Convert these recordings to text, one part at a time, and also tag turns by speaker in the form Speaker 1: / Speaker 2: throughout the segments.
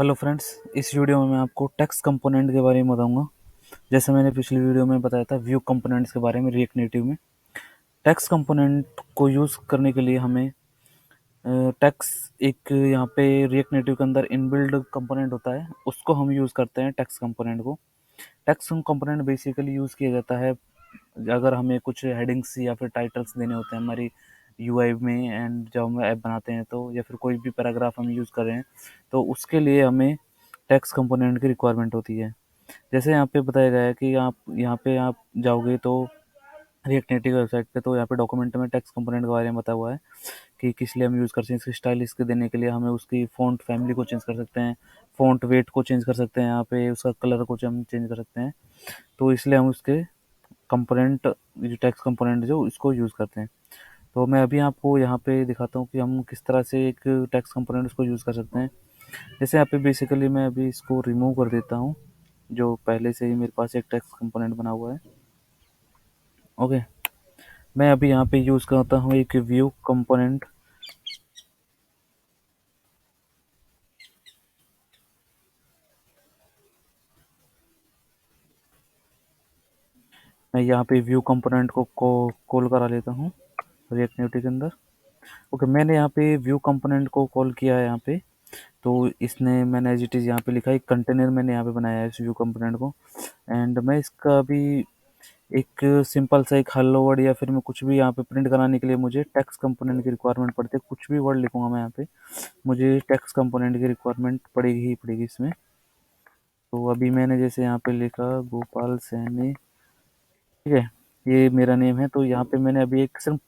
Speaker 1: Hello friends, इस video में मैं आपको टेक्स्ट कंपोनेंट के बारे में बताऊंगा। जैसे मैंने पिछली वीडियो में बताया था व्यू कंपोनेंट्स के बारे में रिएक्ट नेटिव में। टेक्स्ट कंपोनेंट को यूज़ करने के लिए हमें टेक्स्ट एक यहाँ पे रिएक्ट नेटिव के अंदर इनबिल्ड कंपोनेंट होता है, उसको हम यूज़ करते हैं टेक्स्ट कंपोनेंट को। टेक्स्ट कंपोनेंट बेसिकली यूज़ किया जाता है अगर हमें कुछ हेडिंग्स या फिर टाइटल्स देने होते हैं हमारी यूआई में, एंड जब हम ऐप बनाते हैं तो, या फिर कोई भी पैराग्राफ हम यूज़ कर रहे हैं तो उसके लिए हमें टेक्स्ट कंपोनेंट की रिक्वायरमेंट होती है। जैसे यहाँ पे बताया गया है कि आप यहाँ पे आप जाओगे तो रिएक्ट नेटिव वेबसाइट पे, तो यहाँ पे डॉक्यूमेंट में टेक्स्ट कंपोनेंट के बारे में बताया हुआ है कि किस लिए हम यूज़ करते हैं। इसकी स्टाइल इसके देने के लिए हमें उसकी फ़ॉन्ट फैमिली को चेंज कर सकते हैं, फ़ॉन्ट वेट को चेंज कर सकते हैं, यहाँ पे उसका कलर को हम चेंज कर सकते हैं। तो इसलिए हम उसके कंपोनेंट, जो टेक्स्ट कंपोनेंट जो इसको यूज़ करते हैं। तो मैं अभी आपको यहाँ पे दिखाता हूँ कि हम किस तरह से एक टेक्स्ट कंपोनेंट उसको यूज़ कर सकते हैं। जैसे यहाँ पे बेसिकली मैं अभी इसको रिमूव कर देता हूँ, जो पहले से ही मेरे पास एक टेक्स्ट कंपोनेंट बना हुआ है। ओके, मैं अभी यहाँ पे यूज़ करता हूँ एक व्यू कंपोनेंट। मैं यहाँ पे व्यू कंपोनेंट को कॉल करा लेता हूँ रिएक्ट नेटिव के अंदर। ओके, मैंने यहाँ पे व्यू कंपोनेंट को कॉल किया है यहाँ पे। तो इसने, मैंने एज इट इज़ यहाँ पे लिखा है, एक कंटेनर मैंने यहाँ पे बनाया है इस व्यू कंपोनेंट को। एंड मैं इसका अभी एक सिंपल सा एक हेलो वर्ड या फिर मैं कुछ भी यहाँ पे प्रिंट कराने के लिए मुझे टेक्स्ट कंपोनेंट की रिक्वायरमेंट पड़ती है। कुछ भी वर्ड लिखूंगा मैं यहाँ पे, मुझे टेक्स्ट कंपोनेंट की रिक्वायरमेंट पड़ेगी ही पड़ेगी इसमें। तो अभी मैंने जैसे यहाँ पे लिखा गोपाल सैनी, ठीक है, ये मेरा नेम है। तो यहाँ पे मैंने अभी एक सिर्फ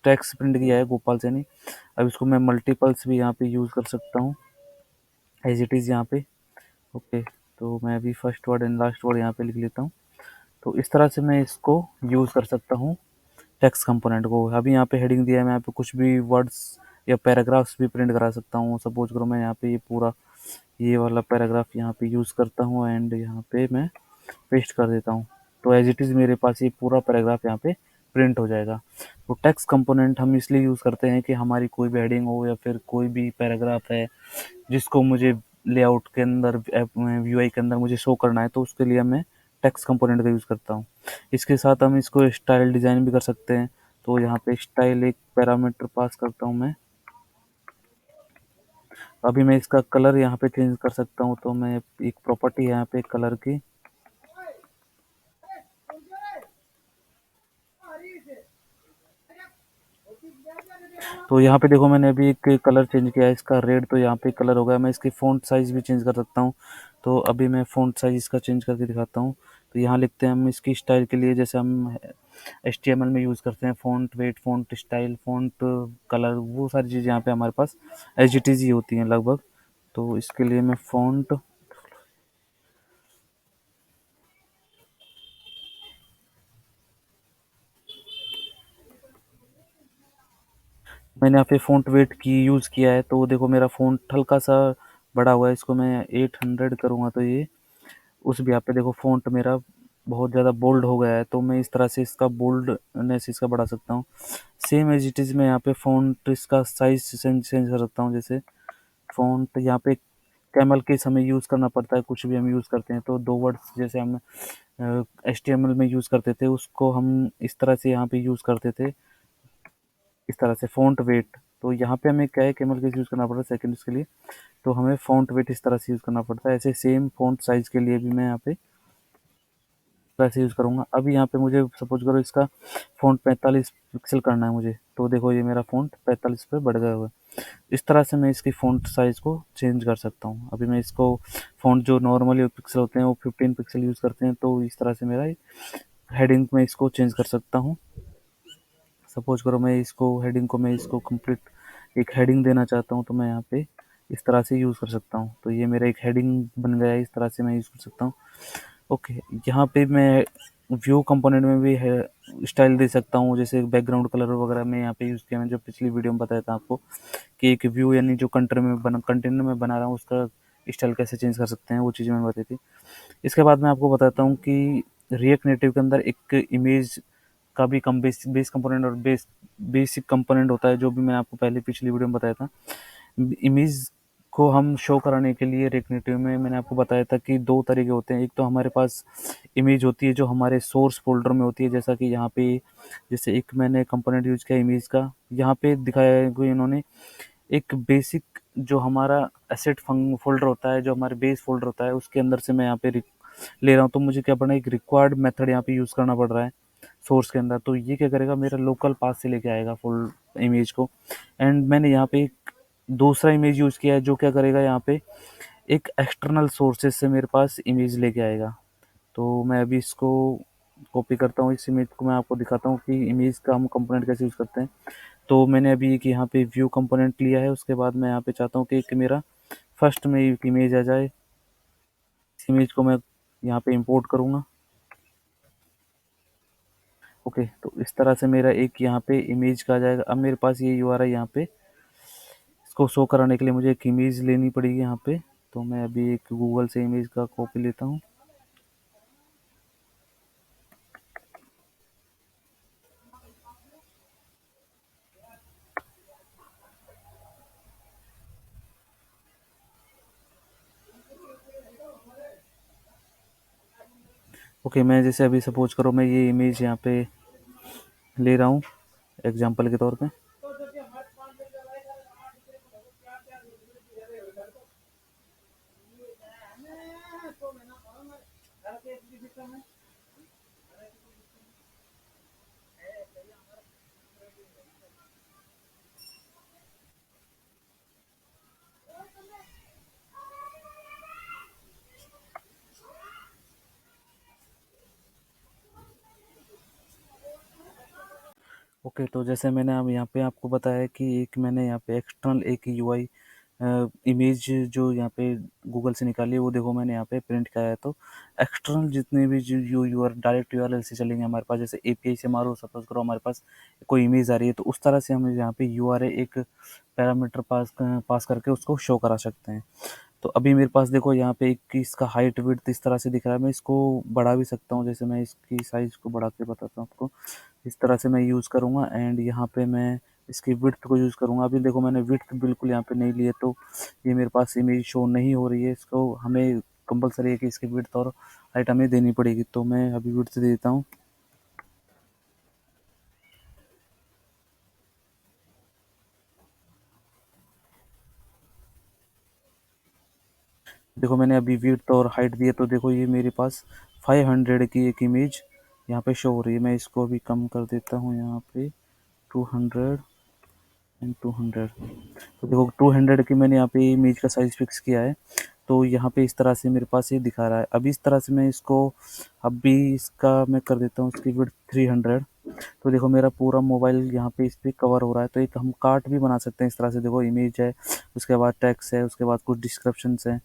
Speaker 1: टेक्स्ट प्रिंट किया है गोपाल सैनी। अब इसको मैं मल्टीपल्स भी यहाँ पे यूज़ कर सकता हूँ एज इट इज़ यहाँ पे। ओके, तो मैं अभी first word and last word यहाँ पे लिख लेता हूँ। तो इस तरह से मैं इसको यूज़ कर सकता हूँ टेक्स्ट कंपोनेंट को। अभी यहाँ पे हेडिंग दिया है, मैं यहाँ पे कुछ भी वर्ड्स या पैराग्राफ्स भी प्रिंट करा सकता हूँ। सपोज करो मैं यहाँ पे ये पूरा ये वाला पैराग्राफ यहाँ पे यूज़ करता हूँ एंड यहाँ पे मैं पेस्ट कर देता हूँ, तो एज इट इज़ मेरे पास ये पूरा पैराग्राफ यहाँ पे प्रिंट हो जाएगा। तो टेक्स्ट कंपोनेंट हम इसलिए यूज़ करते हैं कि हमारी कोई भी हेडिंग हो या फिर कोई भी पैराग्राफ है जिसको मुझे लेआउट के अंदर, यूआई के अंदर मुझे शो करना है, तो उसके लिए मैं टेक्स्ट कंपोनेंट का यूज़ करता हूँ। इसके साथ हम इसको स्टाइल डिज़ाइन भी कर सकते हैं। तो यहाँ पे स्टाइल एक पैरामीटर पास करता हूँ मैं। अभी मैं इसका कलर यहाँ पे चेंज कर सकता हूँ, तो मैं एक प्रॉपर्टी यहाँ पे कलर की, तो यहाँ पे देखो मैंने अभी एक कलर चेंज किया है इसका रेड, तो यहाँ पे कलर हो गया। मैं इसकी फ़ॉन्ट साइज़ भी चेंज कर सकता हूँ। तो अभी मैं फ़ॉन्ट साइज़ इसका चेंज करके दिखाता हूँ। तो यहाँ लिखते हैं हम इसकी स्टाइल के लिए, जैसे हम एचटीएमएल में यूज़ करते हैं font weight, font style, font colour, वो सारी चीज़ें यहाँ पे हमारे पास एज इट इज़ ही होती हैं लगभग। तो इसके लिए मैं फ़ॉन्ट, मैंने यहाँ पे फ़ॉन्ट वेट की यूज़ किया है। तो देखो मेरा फ़ॉन्ट हल्का सा बड़ा हुआ है, इसको मैं 800 करूँगा तो ये उस भी, यहाँ पे देखो फ़ॉन्ट मेरा बहुत ज़्यादा बोल्ड हो गया है। तो मैं इस तरह से इसका बोल्डनेस इसका बढ़ा सकता हूँ। सेम एज इट इज़ मैं यहाँ पे फ़ॉन्ट इसका साइज चेंज कर सकता हूँ। जैसे फ़ॉन्ट यहाँ पे कैमल केस हमें यूज़ करना पड़ता है, कुछ भी हम यूज़ करते हैं तो दो वर्ड्स जैसे हम एचटीएमएल में यूज़ करते थे, उसको हम इस तरह से यहाँ पे यूज़ करते थे, इस तरह से फ़ॉन्ट वेट। तो यहाँ पे हमें क्या है, कैमल केस यूज़ करना पड़ता है सेकंड्स के लिए, तो हमें फ़ॉन्ट वेट इस तरह से यूज़ करना पड़ता है। ऐसे सेम फ़ॉन्ट साइज़ के लिए भी मैं यहाँ पे वैसे यूज़ करूँगा। अभी यहाँ पे मुझे सपोज करो इसका फ़ॉन्ट 45 पिक्सल करना है मुझे, तो देखो ये मेरा फ़ॉन्ट 45 पे बढ़ गया हुआ है। इस तरह से मैं इसकी फ़ॉन्ट साइज़ को चेंज कर सकता हूँ। अभी मैं इसको फ़ॉन्ट जो नॉर्मली पिक्सल होते हैं वो 15 पिक्सल यूज़ करते हैं, तो इस तरह से मेरा हेडिंग में इसको चेंज कर सकता हूँ। सपोज करो मैं इसको हेडिंग को, मैं इसको कंप्लीट एक हेडिंग देना चाहता हूँ, तो मैं यहाँ पे इस तरह से यूज़ कर सकता हूँ। तो ये मेरा एक हेडिंग बन गया है, इस तरह से मैं यूज़ कर सकता हूँ। ओके, यहाँ पे मैं व्यू कंपोनेंट में भी है स्टाइल दे सकता हूँ, जैसे बैकग्राउंड कलर वगैरह मैं यहाँ पे यूज़ किया। मैंने जो पिछली वीडियो में बताया था आपको कि एक व्यू यानी जो कंटेनर में बना रहा हूँ उसका स्टाइल कैसे चेंज कर सकते हैं, वो चीज़ मैंने बताई थी। इसके बाद मैं आपको बताता हूँ कि रिएक्ट नेटिव के अंदर एक इमेज का भी कम बेस कंपोनेंट और बेसिक कंपोनेंट होता है, जो भी मैंने आपको पहले पिछली वीडियो में बताया था। इमेज को हम शो कराने के लिए रेकनेटिव में मैंने आपको बताया था कि दो तरीके होते हैं। एक तो हमारे पास इमेज होती है जो हमारे सोर्स फोल्डर में होती है, जैसा कि यहाँ पे जैसे एक मैंने कंपोनेंट यूज किया इमेज का, यहाँ पे दिखाया है कि इन्होंने एक बेसिक जो हमारा एसेट फोल्डर होता है, जो हमारे बेस फोल्डर होता है, उसके अंदर से मैं यहाँ पे ले रहा हूँ। तो मुझे क्या पड़ना है, एक रिक्वायर्ड मेथड यहाँ पे यूज़ करना पड़ रहा है सोर्स के अंदर। तो ये क्या करेगा, मेरा लोकल पाथ से लेके आएगा फुल इमेज को। एंड मैंने यहाँ पे एक दूसरा इमेज यूज़ किया है जो क्या करेगा, यहाँ पे एक एक्सटर्नल सोर्सेज से मेरे पास इमेज लेके आएगा। तो मैं अभी इसको कॉपी करता हूँ, इस इमेज को मैं आपको दिखाता हूँ कि इमेज का हम कंपोनेंट कैसे यूज़ करते हैं। तो मैंने अभी एक यहाँ पे व्यू कंपोनेंट लिया है, उसके बाद मैं यहाँ पे चाहता हूँ कि एक मेरा फर्स्ट में एक इमेज आ जाए। इस इमेज को मैं यहाँ पे इंपोर्ट करूँगा। ओके, तो इस तरह से मेरा एक यहाँ पे इमेज का आ जाएगा। अब मेरे पास ये यूआरएल यहाँ पे इसको शो कराने के लिए मुझे एक इमेज लेनी पड़ेगी यहाँ पे। तो मैं अभी एक गूगल से इमेज का कॉपी लेता हूँ। ओके, मैं जैसे अभी सपोज करो मैं ये इमेज यहाँ पे ले रहा हूँ एग्जाम्पल के तौर पे। ओके, तो जैसे मैंने अब यहाँ पे आपको बताया कि एक मैंने यहाँ पे एक्सटर्नल एक यूआई इमेज जो यहाँ पे गूगल से निकाली है, वो देखो मैंने यहाँ पे प्रिंट किया है। तो एक्सटर्नल जितने भी जो यूआर डायरेक्ट यूआरएल से चलेंगे हमारे पास, जैसे एपीआई से मारो सपोज करो हमारे पास कोई इमेज आ रही है, तो उस तरह से हम यहाँ पे यूआरएल एक पैरामीटर पास करके उसको शो करा सकते हैं। तो अभी मेरे पास देखो यहाँ पे एक इसका हाइट विड्थ इस तरह से दिख रहा है। मैं इसको बढ़ा भी सकता हूँ, जैसे मैं इसकी साइज को बढ़ा के बताता हूँ आपको। इस तरह से मैं यूज़ करूँगा एंड यहाँ पे मैं इसकी विड्थ को यूज़ करूँगा। अभी देखो मैंने विड्थ बिल्कुल यहाँ पे नहीं लिए, तो ये मेरे पास इमेज शो नहीं हो रही है। इसको हमें कंपलसरी है कि इसकी विड्थ और हाइट हमें देनी पड़ेगी। तो मैं अभी विड्थ दे देता हूँ। देखो मैंने अभी विड्थ और हाइट दिए, तो देखो ये मेरे पास 500 की एक इमेज यहाँ पे शो हो रही है। मैं इसको अभी कम कर देता हूँ यहाँ पे 200 एंड 200। तो देखो 200 की मैंने यहाँ पे इमेज का साइज फिक्स किया है। तो यहाँ पे इस तरह से मेरे पास ये दिखा रहा है। अभी इस तरह से मैं इसको अभी इसका मैं कर देता हूँ इसकी विड्थ 300। तो देखो मेरा पूरा मोबाइल यहाँ पे इस पे कवर हो रहा है। तो एक हम कार्ट भी बना सकते हैं इस तरह से। देखो इमेज है, उसके बाद टेक्स्ट है, उसके बाद कुछ डिस्क्रिप्शंस हैं।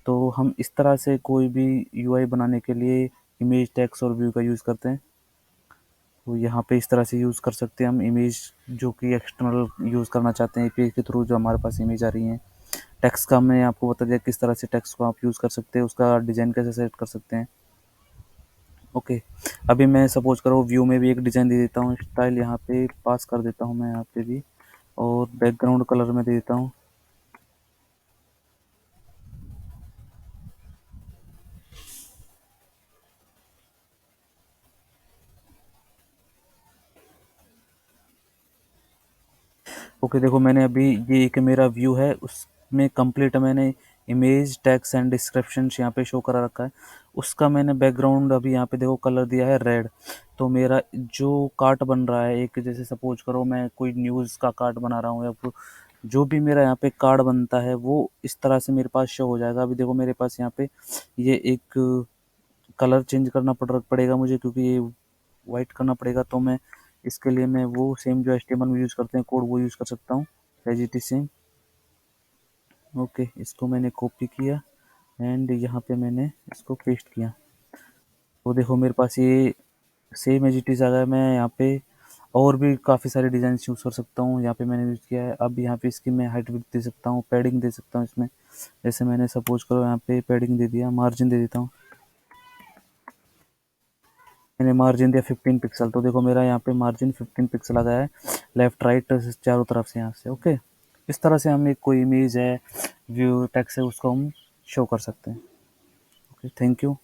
Speaker 1: तो हम इस तरह से कोई भी यूआई बनाने के लिए इमेज, टेक्स्ट और व्यू का यूज़ करते हैं। तो यहाँ पे इस तरह से यूज़ कर सकते हैं हम इमेज जो कि एक्सटर्नल यूज़ करना चाहते हैं एपीआई के थ्रू, जो हमारे पास इमेज आ रही है। टेक्स्ट का मैंने आपको बता दिया किस तरह से टेक्स्ट को आप यूज़ कर सकते हैं, उसका डिज़ाइन कैसे सेट कर सकते हैं। ओके, अभी मैं सपोज करो व्यू में भी एक डिज़ाइन दे देता हूँ, स्टाइल यहाँ पे पास कर देता हूँ मैं यहाँ पे भी, और बैकग्राउंड कलर में दे देता हूँ। ओके, देखो मैंने अभी ये एक मेरा व्यू है, उसमें कंप्लीट मैंने इमेज, टेक्स्ट एंड डिस्क्रिप्शन यहाँ पे शो करा रखा है। उसका मैंने बैकग्राउंड अभी यहाँ पे देखो कलर दिया है रेड। तो मेरा जो कार्ट बन रहा है, एक जैसे सपोज करो मैं कोई न्यूज़ का कार्ट बना रहा हूँ या फिर जो भी मेरा यहाँ पे कार्ड बनता है वो इस तरह से मेरे पास शो हो जाएगा। अभी देखो मेरे पास यहाँ पे ये एक कलर चेंज करना पड़ेगा मुझे, क्योंकि ये वाइट करना पड़ेगा। तो मैं इसके लिए मैं वो सेम जो HTML में यूज़ करते हैं कोड, वो यूज़ कर सकता हूँ as it is same. Okay, इसको मैंने कॉपी किया एंड यहाँ पे मैंने इसको पेस्ट किया। तो देखो मेरे पास ये सेम एज इट इज़ आ गया। मैं यहाँ पे और भी काफ़ी सारे डिज़ाइन यूज़ कर सकता हूँ। यहाँ पे मैंने यूज़ किया है। अब यहाँ पे इसकी मैं हाइट विड्थ दे सकता हूँ, पैडिंग दे सकता हूँ इसमें। जैसे मैंने सपोज करो यहाँ पे पैडिंग दे दिया, मार्जिन दे देता हूँ। मैंने मार्जिन दिया 15 पिक्सल। तो देखो मेरा यहाँ पे मार्जिन 15 पिक्सल आ गया है, लेफ्ट राइट चारों तरफ से यहाँ से। ओके, इस तरह से हम एक कोई इमेज है, व्यू टेक्स्ट है, उसको हम शो कर सकते हैं। Okay, thank you.